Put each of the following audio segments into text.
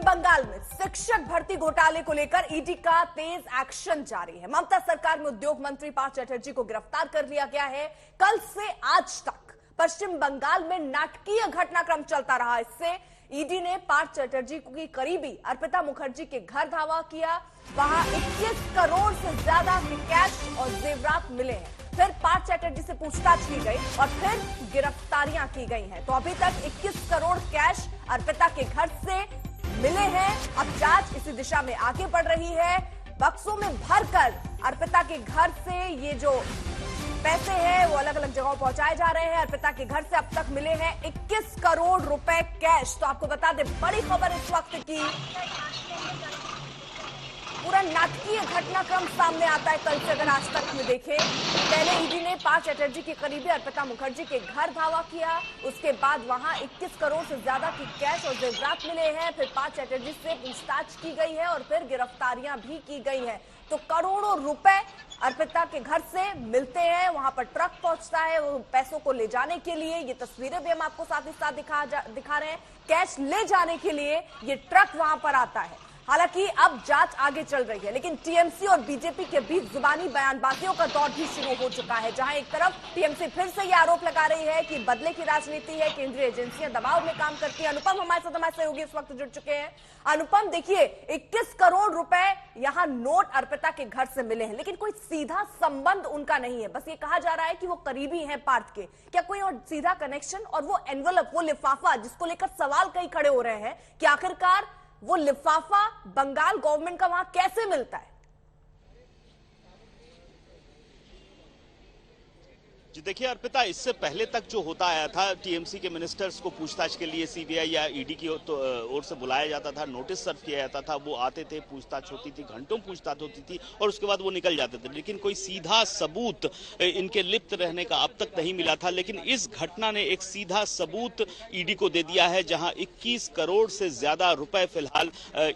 बंगाल में शिक्षक भर्ती घोटाले को लेकर ईडी का तेज एक्शन जारी है। ममता सरकार में उद्योग मंत्री पार्थ चैटर्जी को गिरफ्तार कर लिया गया है। कल से आज तक पश्चिम बंगाल में नाटकीय घटनाक्रम चलता रहा। इससे ईडी ने पार्थ चैटर्जी की करीबी अर्पिता मुखर्जी के घर धावा किया। वहां 21 करोड़ से ज्यादा के कैश और जेवरात मिले हैं। फिर पार्थ चैटर्जी से पूछताछ की गई और फिर गिरफ्तारियां की गई हैं। तो अभी तक 21 करोड़ कैश अर्पिता के घर से मिले हैं। अब जांच इसी दिशा में आगे बढ़ रही है। बक्सों में भरकर अर्पिता के घर से ये जो पैसे हैं वो अलग अलग जगहों पहुंचाए जा रहे हैं। अर्पिता के घर से अब तक मिले हैं 21 करोड़ रुपए कैश। तो आपको बता दें, बड़ी खबर इस वक्त की पूरा नाटकीय घटनाक्रम सामने आता है। कल से अगर आज तक में देखें, पहले ईडी ने पार्थ चैटर्जी के करीबी अर्पिता मुखर्जी के घर धावा किया। उसके बाद वहां 21 करोड़ से ज्यादा की कैश और जेवरात मिले हैं। फिर पार्थ चैटर्जी से पूछताछ की गई है और फिर गिरफ्तारियां भी की गई हैं। तो करोड़ों रुपए अर्पिता के घर से मिलते हैं। वहां पर ट्रक पहुंचता है वो पैसों को ले जाने के लिए। ये तस्वीरें भी हम आपको साथ ही साथ दिखा रहे हैं। कैश ले जाने के लिए ये ट्रक वहां पर आता है। हालांकि अब जांच आगे चल रही है, लेकिन टीएमसी और बीजेपी के बीच जुबानी बयानबाजियों का दौर भी शुरू हो चुका है। जहां एक तरफ टीएमसी फिर से ये आरोप लगा रही है कि बदले की राजनीति है, केंद्रीय एजेंसियां दबाव में काम करती है। अनुपम हमारे सहयोगी इस वक्त जुड़ चुके हैं। अनुपम, देखिए 21 करोड़ रुपए यहां नोट अर्पिता के घर से मिले हैं, लेकिन कोई सीधा संबंध उनका नहीं है। बस ये कहा जा रहा है कि वो करीबी हैं पार्थ के। क्या कोई और सीधा कनेक्शन? और वो एनवलप, वो लिफाफा जिसको लेकर सवाल कई खड़े हो रहे हैं कि आखिरकार वो लिफाफा बंगाल गवर्नमेंट का वहां कैसे मिलता है? जी देखिए अर्पिता, इससे पहले तक जो होता आया था, टीएमसी के मिनिस्टर्स को पूछताछ के लिए सीबीआई या ईडी की ओर से बुलाया जाता था, नोटिस सर्व किया जाता था। वो आते थे, पूछताछ होती थी, घंटों पूछताछ होती थी और उसके बाद वो निकल जाते थे। लेकिन कोई सीधा सबूत इनके लिप्त रहने का अब तक नहीं मिला था। लेकिन इस घटना ने एक सीधा सबूत ईडी को दे दिया है, जहां 21 करोड़ से ज्यादा रुपए फिलहाल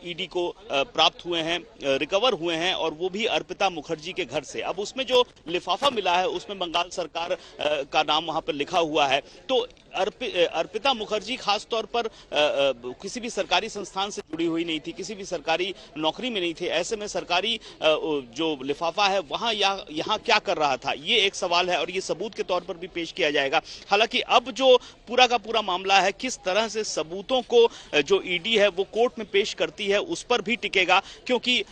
ईडी को प्राप्त हुए हैं, रिकवर हुए हैं, और वो भी अर्पिता मुखर्जी के घर से। अब उसमें जो लिफाफा मिला है उसमें बंगाल सरकार का नाम वहां पर लिखा हुआ है। तो अर्पिता मुखर्जी खास तौर पर किसी भी सरकारी संस्थान से जुड़ी हुई नहीं थी, किसी भी सरकारी नौकरी में नहीं थे। ऐसे में सरकारी जो लिफाफा है वहां यहाँ क्या कर रहा था, ये एक सवाल है और ये सबूत के तौर पर भी पेश किया जाएगा। हालांकि अब जो पूरा का पूरा मामला है, किस तरह से सबूतों को जो ईडी है वो कोर्ट में पेश करती है, उस पर भी टिकेगा। क्योंकि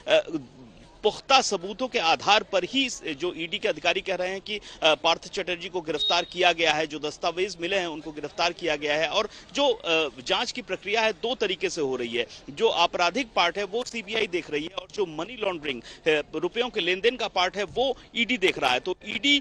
पुख्ता सबूतों के आधार पर ही जो ईडी के अधिकारी कह रहे हैं कि पार्थ चैटर्जी को गिरफ्तार किया गया है, जो दस्तावेज मिले हैं उनको गिरफ्तार किया गया है। और जो जांच की प्रक्रिया है दो तरीके से हो रही है। जो आपराधिक पार्ट है वो सीबीआई देख रही है और जो मनी लॉन्ड्रिंग, रुपयों के लेन देन का पार्ट है वो ईडी देख रहा है। तो ईडी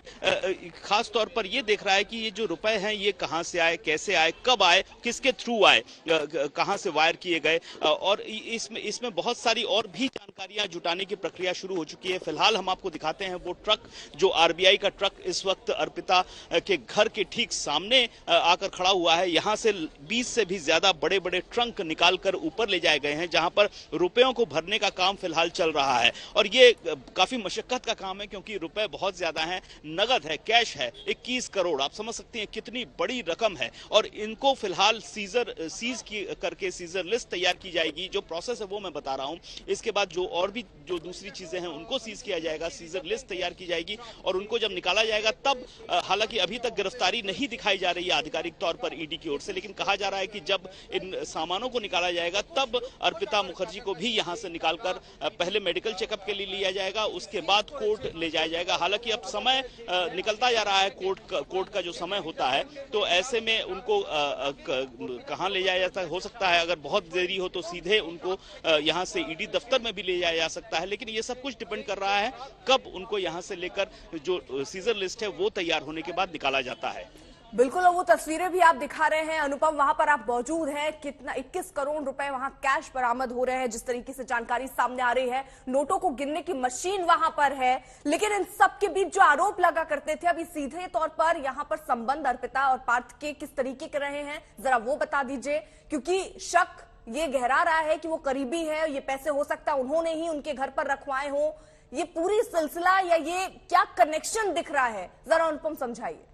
खास तौर पर ये देख रहा है कि ये जो रुपए हैं ये कहां से आए, कैसे आए, कब आए, किसके थ्रू आए, कहां से वायर किए गए, और इसमें बहुत सारी और भी जानकारियां जुटाने की प्रक्रिया शुरू हो चुकी है। फिलहाल हम आपको दिखाते हैं वो ट्रक, जो आरबीआई का ट्रक इस वक्त अर्पिता के घर के ठीक सामने आकर खड़ा हुआ है। यहां से 20 से भी ज्यादा बड़े बड़े ट्रंक निकालकर ऊपर ले जाए गए हैं, जहां पर रुपयों को भरने का काम फिलहाल चल रहा है। और ये काफी मशक्कत का काम है, क्योंकि रुपए बहुत ज्यादा हैं, नगद है, कैश है 21 करोड़। आप समझ सकते हैं कितनी बड़ी रकम है। और इनको फिलहाल सीज करके सीजर लिस्ट तैयार की जाएगी। जो प्रोसेस है वो मैं बता रहा हूं। इसके बाद जो और भी जो दूसरी चीजें हैं उनको सीज किया जाएगा, सीजर लिस्ट तैयार की जाएगी और उनको जब निकाला जाएगा तब, हालांकि अभी तक गिरफ्तारी नहीं दिखाई जा रही है आधिकारिक तौर पर ईडी की ओर से, लेकिन कहा जा रहा है कि जब इन सामानों को निकाला जाएगा तब अर्पिता मुखर्जी को भी यहां से निकालकर पहले मेडिकल चेकअप के लिए लिया जाएगा, उसके बाद कोर्ट ले जाया जाएगा। हालांकि अब समय निकलता जा रहा है, कोर्ट का जो समय होता है, तो ऐसे में उनको कहां ले जाया जाता है, हो सकता है अगर बहुत देरी हो तो सीधे उनको यहां से ईडी दफ्तर में भी ले जाया जा सकता है। लेकिन ये सब कुछ डिपेंड कर रहा है कब उनको यहां से लेकर जो सीजर लिस्ट है वो तैयार होने के बाद निकाला जाता है। बिल्कुल, और वो तस्वीरें भी आप दिखा रहे हैं अनुपम, वहां पर आप मौजूद हैं। कितना 21 करोड़ रुपए वहां कैश बरामद हो रहे हैं, जिस तरीके से जानकारी सामने आ रही है। नोटों को गिनने की मशीन वहां पर है। लेकिन इन सब के बीच जो आरोप लगा करते थे, अभी सीधे तौर पर यहां पर संबंध अर्पिता और पार्थ के किस तरीके के रहे हैं, जरा वो बता दीजिए। क्योंकि शक ये गहरा रहा है कि वो करीबी है, ये पैसे हो सकता है उन्होंने ही उनके घर पर रखवाए हो। ये पूरी सिलसिला या ये क्या कनेक्शन दिख रहा है, जरा अनुपम समझाइए।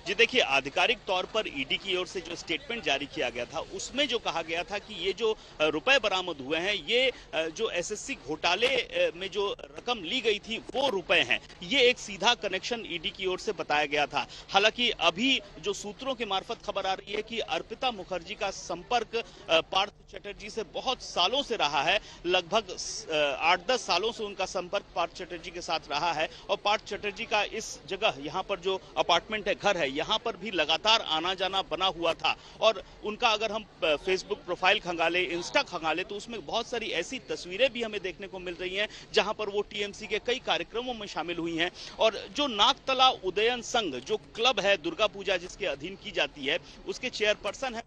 जी देखिए, आधिकारिक तौर पर ईडी की ओर से जो स्टेटमेंट जारी किया गया था उसमें जो कहा गया था कि ये जो रुपए बरामद हुए हैं ये जो एसएससी घोटाले में जो रकम ली गई थी वो रुपए हैं। ये एक सीधा कनेक्शन ईडी की ओर से बताया गया था। हालांकि अभी जो सूत्रों के मार्फत खबर आ रही है कि अर्पिता मुखर्जी का संपर्क पार्थ चटर्जी से बहुत सालों से रहा है। लगभग 8-10 सालों से उनका संपर्क पार्थ चटर्जी के साथ रहा है और पार्थ चटर्जी का इस जगह यहाँ पर जो अपार्टमेंट है, घर है, यहाँ पर भी लगातार आना जाना बना हुआ था। और उनका अगर हम फेसबुक प्रोफाइल खंगाले, इंस्टा खंगाले तो उसमें बहुत सारी ऐसी तस्वीरें भी हमें देखने को मिल रही हैं जहां पर वो टीएमसी के कई कार्यक्रमों में शामिल हुई हैं। और जो नागतला उदयन संघ जो क्लब है दुर्गा पूजा जिसके अधीन की जाती है, उसके चेयरपर्सन है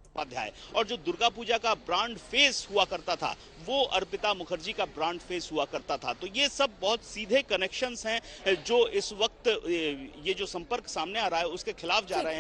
उपाध्याय। और जो दुर्गा पूजा का ब्रांड फेस हुआ करता था वो अर्पिता मुखर्जी का ब्रांड फेस हुआ करता था। तो ये सब बहुत सीधे कनेक्शंस हैं जो इस वक्त ये जो संपर्क सामने आ रहा है उसके खिलाफ जा रहे हैं।